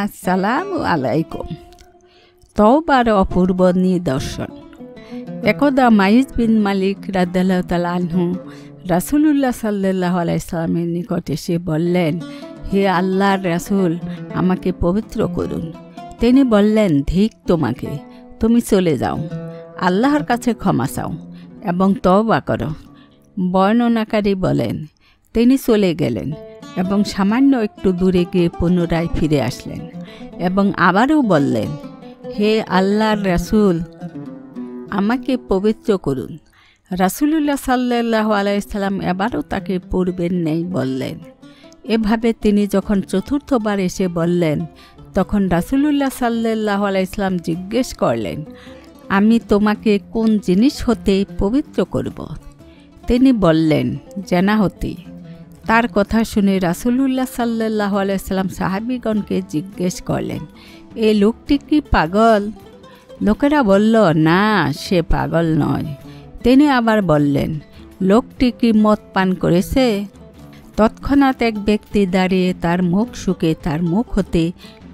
আসসালামু আলাইকুম। তওবার অপূর্ব নিদর্শন। একদা মাইজ বিন মালিক রাদিয়াল্লাহু তাআলা আনহু রাসূলুল্লাহ সাল্লাল্লাহু আলাইহি সাল্লামের নিকট এসে বললেন, হে আল্লাহর রাসূল, আমাকে পবিত্র করুন। তিনি বললেন, ধিক তোমাকে, তুমি চলে যাও, আল্লাহর কাছে ক্ষমা চাও এবং তওবা করো। বর্ণনাকারী বলেন, তিনি চলে গেলেন এবং সামান্য একটু দূরে গিয়ে পুনরায় ফিরে আসলেন এবং আবারও বললেন, হে আল্লাহর রাসূল, আমাকে পবিত্র করুন। রাসূলুল্লাহ সাল্লাল্লাহু আলাইহি সাল্লাম এবারও তাকে পূর্বের ন্যায় বললেন। এভাবে তিনি যখন চতুর্থবার এসে বললেন, তখন রাসূলুল্লাহ সাল্লাল্লাহু আলাইহি সাল্লাম জিজ্ঞেস করলেন, আমি তোমাকে কোন জিনিস হতে পবিত্র করব? তিনি বললেন, জেনা হতে। তার কথা শুনে রাসূলুল্লাহ সাল্লাল্লাহু আলাইহি সাল্লাম সাহাবীগণকে জিজ্ঞেস করলেন, এই লোকটি কি পাগল? লোকেরা বলল, না, সে পাগল নয়। তিনি আবার বললেন, লোকটি কি মদ পান করেছে? তৎক্ষণাৎ এক ব্যক্তি দাঁড়িয়ে তার মুখ শুকে তার মুখ হতে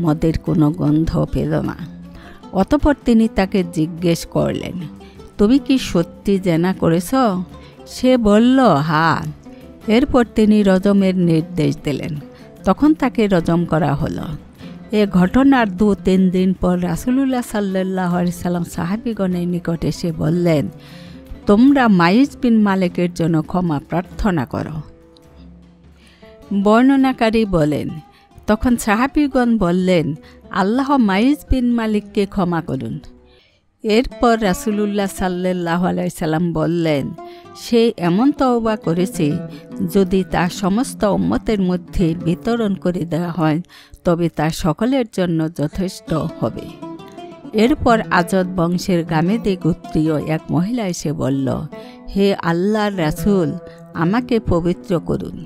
মদের কোনো গন্ধ পেল না। অতঃপর তিনি তাকে জিজ্ঞেস করলেন, তুমি কি সত্যি জেনা করেছ? সে বলল, হ্যাঁ। এরপর তিনি রজমের নির্দেশ দিলেন। তখন তাকে রজম করা হলো। এ ঘটনার 2-3 দিন পর রাসূলুল্লাহ সাল্লাল্লাহু আলাইহি সাল্লাম সাহাবীগণের নিকট এসে বললেন, তোমরা মাইজ বিন মালিকের জন্য ক্ষমা প্রার্থনা করো। বর্ণনাকারী বলেন, তখন সাহাবীগণ বললেন, আল্লাহ মাইজ বিন মালিককে ক্ষমা করুন। এরপর রাসূলুল্লাহ সাল্লাল্লাহু আলাইহি সাল্লাম বললেন, সে এমন তওবা করেছে, যদি তা সমস্ত উম্মতের মধ্যে বিতরণ করে দেওয়া হয় তবে তা সকলের জন্য যথেষ্ট হবে। এরপর আজদ বংশের গামেদী গোত্রীয় এক মহিলা এসে বলল, হে আল্লাহর রাসূল, আমাকে পবিত্র করুন।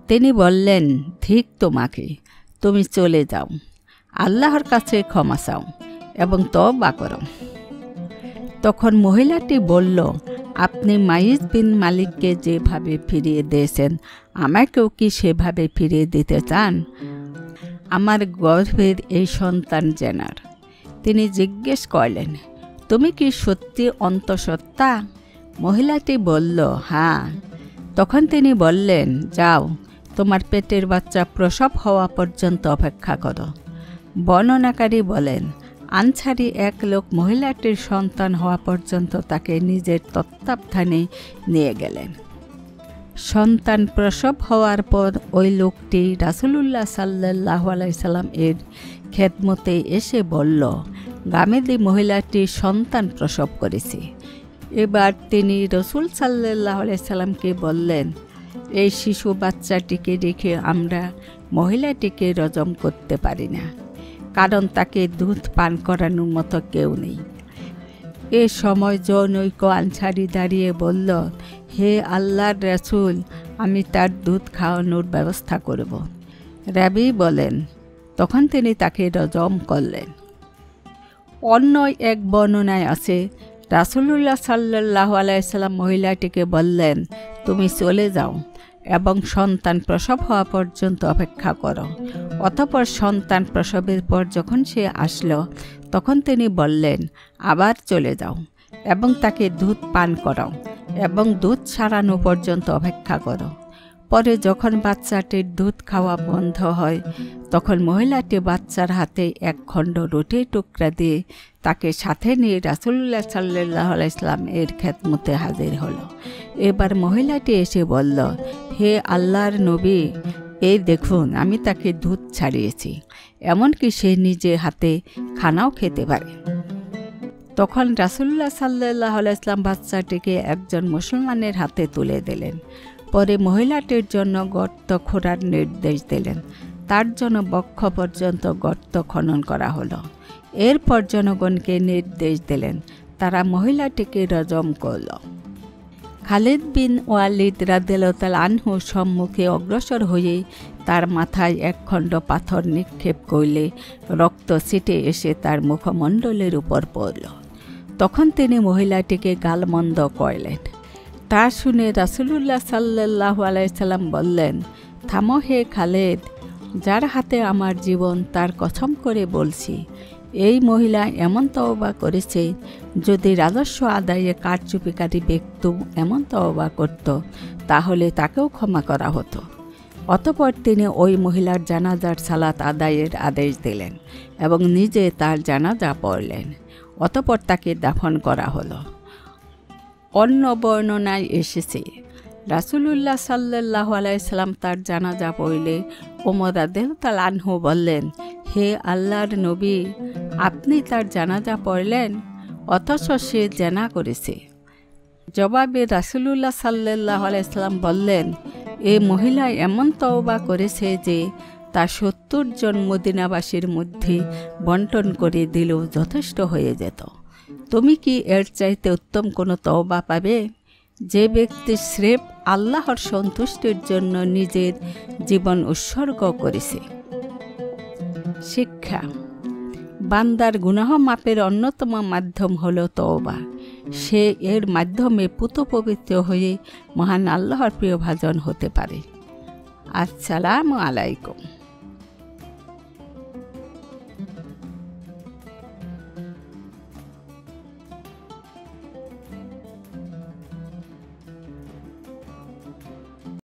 তিনি বললেন, ধিক তোমাকে, তুমি চলে যাও, আল্লাহর কাছে ক্ষমা চাও এবং তওবা করো। তখন মহিলাটি বলল, আপনি মাইজ বিন মালিককে যেভাবে ফিরিয়ে দিয়েছেন, আমাকেও কি সেভাবে ফিরিয়ে দিতে চান? আমার গর্ভের এই সন্তান জেনার। তিনি জিজ্ঞেস করলেন, তুমি কি সত্যি অন্তঃসত্ত্বা? মহিলাটি বলল, হ্যাঁ। তখন তিনি বললেন, যাও, তোমার পেটের বাচ্চা প্রসব হওয়া পর্যন্ত অপেক্ষা করো। বর্ণনাকারী বলেন, আনসারী এক লোক মহিলাটির সন্তান হওয়া পর্যন্ত তাকে নিজের তত্ত্বাবধানে নিয়ে গেলেন। সন্তান প্রসব হওয়ার পর ওই লোকটি রাসূলুল্লাহ সাল্লাল্লাহু আলাইহি সাল্লাম এর খেদমতে এসে বলল, গামেদী মহিলাটি সন্তান প্রসব করেছে। এবার তিনি রাসূল সাল্লাল্লাহু আলাইহি সাল্লামকে বললেন, এই শিশু বাচ্চাটিকে রেখে আমরা মহিলাটিকে রজম করতে পারি না, কারণ তাকে দুধ পান করানোর মতো কেউ নেই। এ সময় জনৈক আনসারী দাঁড়িয়ে বলল, হে আল্লাহর রাসূল, আমি তার দুধ খাওয়ানোর ব্যবস্থা করব। রাবী বলেন, তখন তিনি তাকে রজম করলেন। অন্য এক বর্ণনায় আছে, রাসূলুল্লাহ সাল্লাল্লাহু আলাইহি সাল্লাম মহিলাটিকে বললেন, তুমি চলে যাও এবং সন্তান প্রসব হওয়া পর্যন্ত অপেক্ষা করো। অতঃপর সন্তান প্রসবের পর যখন সে আসলো, তখন তিনি বললেন, আবার চলে যাও এবং তাকে দুধ পান করাও এবং দুধ ছাড়ানো পর্যন্ত অপেক্ষা করো। পরে যখন বাচ্চাটির দুধ খাওয়া বন্ধ হয়, তখন মহিলাটি বাচ্চার হাতে এক খণ্ড রুটির টুকরা দিয়ে তাকে সাথে নিয়ে রাসূলুল্লাহ সাল্লাল্লাহু আলাইহি সাল্লাম এর খেদমতে হাজির হলো। এবার মহিলাটি এসে বলল, হে আল্লাহর নবী, এই দেখুন, আমি তাকে দুধ ছাড়িয়েছি, এমনকি সে নিজে হাতে খানাও খেতে পারে। তখন রাসূলুল্লাহ সাল্লাল্লাহু আলাইহি সাল্লাম বাচ্চাটিকে একজন মুসলমানের হাতে তুলে দিলেন। পরে মহিলাটির জন্য গর্ত খোঁড়ার নির্দেশ দিলেন। তার জন্য বক্ষ পর্যন্ত গর্ত খনন করা হলো। এরপর জনগণকে নির্দেশ দিলেন, তারা মহিলাটিকে রজম করল। খালিদ বিন ওয়ালিদ রাদিয়াল্লাহু তাআলা আনহু সম্মুখে অগ্রসর হয়ে তার মাথায় এক খণ্ড পাথর নিক্ষেপ করলে রক্ত ছিটে এসে তার মুখমণ্ডলের উপর পড়ল। তখন তিনি মহিলাটিকে গালমন্দ করলেন। তা শুনে রাসূলুল্লাহ সাল্লাল্লাহু আলাইহি সাল্লাম বললেন, থামো হে খালিদ, যার হাতে আমার জীবন তার কসম করে বলছি, এই মহিলা এমন তওবা করেছে, যদি রাজস্ব আদায়ে কারচুপিকারী ব্যক্তি এমন তওবা করত তাহলে তাকেও ক্ষমা করা হতো। অতঃপর তিনি ওই মহিলার জানাজার সালাত আদায়ের আদেশ দিলেন এবং নিজে তার জানাজা পড়লেন। অতঃপর তাকে দাফন করা হলো। অন্য বর্ণনায় এসেছে, রাসূলুল্লাহ সাল্লাল্লাহু আলাইহি সাল্লাম তার জানাজা পড়লে ওমর রাদিয়াল্লাহু আনহু বললেন, হে আল্লাহর নবী, আপনি তার জানাজা পড়লেন, অথচ সে জেনা করেছে। জবাবে রাসূলুল্লাহ সাল্লাল্লাহু আলাইহি সাল্লাম বললেন, এই মহিলা এমন তওবা করেছে যে তা ৭০ জন মদিনাবাসীর মধ্যে বন্টন করে দিলেও যথেষ্ট হয়ে যেত। তুমি কি এর চাইতে উত্তম কোনো তওবা পাবে? যে ব্যক্তি স্রেফ আল্লাহর সন্তুষ্টির জন্য নিজের জীবন উৎসর্গ করেছে। শিক্ষা: বান্দার গুনাহ মাপের অন্যতম মাধ্যম হলো তওবা। সে এর মাধ্যমে পুত পবিত্র হয়ে মহান আল্লাহর প্রিয়ভাজন হতে পারে। আসসালামু আলাইকুম।